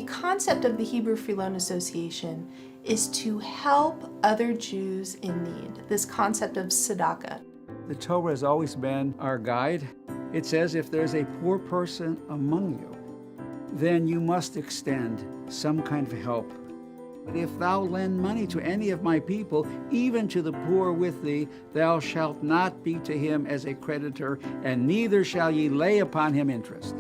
concept of the Hebrew Free Loan Association is to help other Jews in need, this concept of tzedakah. The Torah has always been our guide. It says if there's a poor person among you, then you must extend some kind of help. But if thou lend money to any of my people, even to the poor with thee, thou shalt not be to him as a creditor, and neither shall ye lay upon him interest.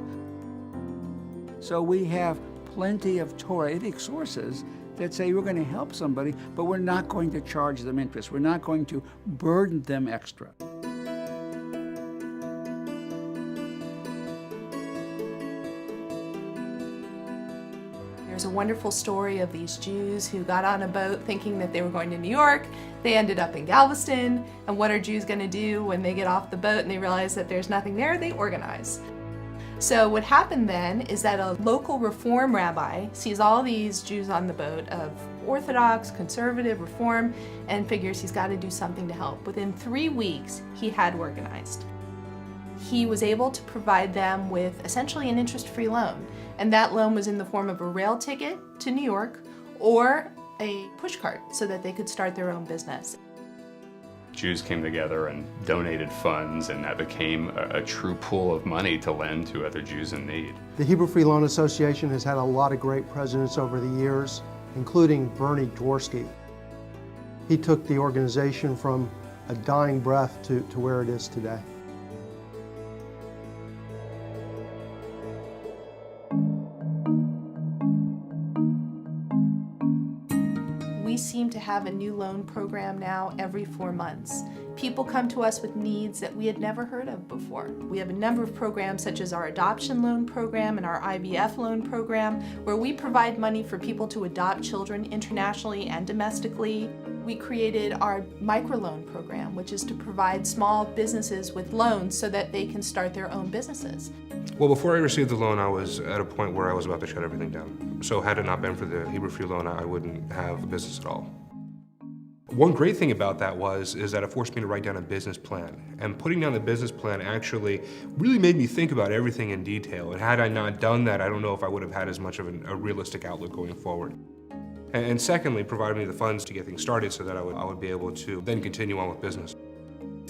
So we have plenty of Torahitic sources that say we're going to help somebody, but we're not going to charge them interest. We're not going to burden them extra. There's a wonderful story of these Jews who got on a boat thinking that they were going to New York. They ended up in Galveston, and what are Jews going to do when they get off the boat and they realize that there's nothing there? They organize. So what happened then is that a local Reform rabbi sees all these Jews on the boat of Orthodox, conservative, Reform, and figures he's got to do something to help. Within 3 weeks, he had organized. He was able to provide them with essentially an interest-free loan, and that loan was in the form of a rail ticket to New York or a pushcart so that they could start their own business. Jews came together and donated funds, and that became a true pool of money to lend to other Jews in need. The Hebrew Free Loan Association has had a lot of great presidents over the years, including Bernie Dworsky. He took the organization from a dying breath to where it is today. We seem to have a new loan program now every 4 months. People come to us with needs that we had never heard of before. We have a number of programs such as our adoption loan program and our IVF loan program, where we provide money for people to adopt children internationally and domestically. We created our microloan program, which is to provide small businesses with loans so that they can start their own businesses. Well, before I received the loan, I was at a point where I was about to shut everything down. So had it not been for the Hebrew Free Loan, I wouldn't have a business at all. One great thing about that is that it forced me to write down a business plan. And putting down the business plan actually really made me think about everything in detail. And had I not done that, I don't know if I would have had as much of a realistic outlook going forward. And secondly, provided me the funds to get things started so that I would be able to then continue on with business.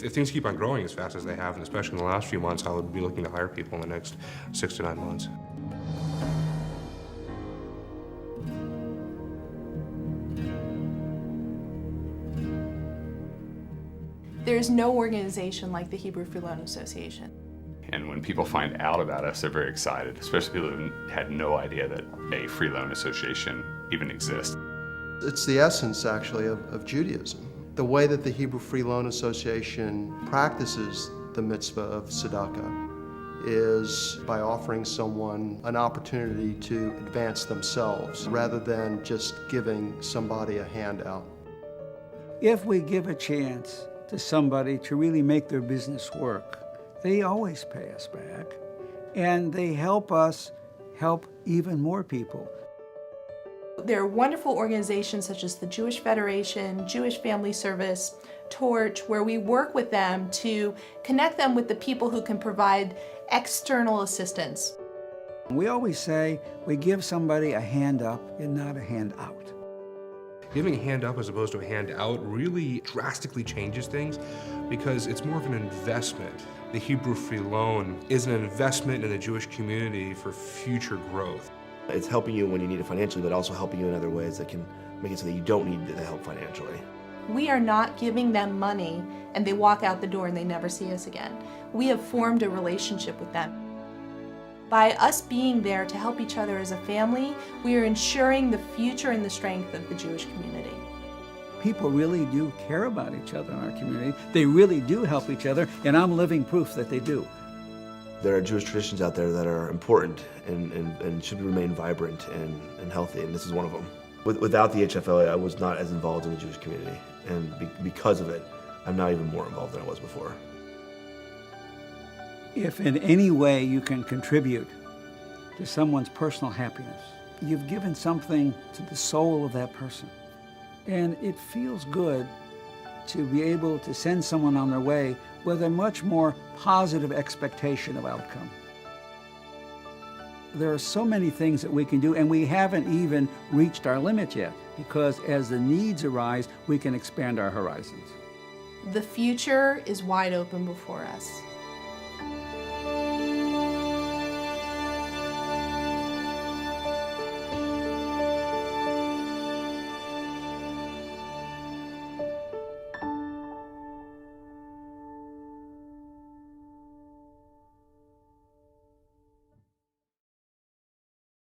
If things keep on growing as fast as they have, and especially in the last few months, I would be looking to hire people in the next 6 to 9 months. There's no organization like the Hebrew Free Loan Association. And when people find out about us, they're very excited, especially people who had no idea that a free loan association even exists. It's the essence, actually, of Judaism. The way that the Hebrew Free Loan Association practices the mitzvah of tzedakah is by offering someone an opportunity to advance themselves rather than just giving somebody a handout. If we give a chance to somebody to really make their business work, they always pay us back, and they help us help even more people. There are wonderful organizations such as the Jewish Federation, Jewish Family Service, Torch, where we work with them to connect them with the people who can provide external assistance. We always say we give somebody a hand up and not a hand out. Giving a hand up as opposed to a hand out really drastically changes things because it's more of an investment. The Hebrew Free Loan is an investment in the Jewish community for future growth. It's helping you when you need it financially, but also helping you in other ways that can make it so that you don't need the help financially. We are not giving them money and they walk out the door and they never see us again. We have formed a relationship with them. By us being there to help each other as a family, we are ensuring the future and the strength of the Jewish community. People really do care about each other in our community. They really do help each other, and I'm living proof that they do. There are Jewish traditions out there that are important and should remain vibrant and healthy, and this is one of them. Without the HFLA, I was not as involved in the Jewish community, and because of it, I'm now even more involved than I was before. If in any way you can contribute to someone's personal happiness, you've given something to the soul of that person. And it feels good to be able to send someone on their way with a much more positive expectation of outcome. There are so many things that we can do, and we haven't even reached our limit yet, because as the needs arise, we can expand our horizons. The future is wide open before us.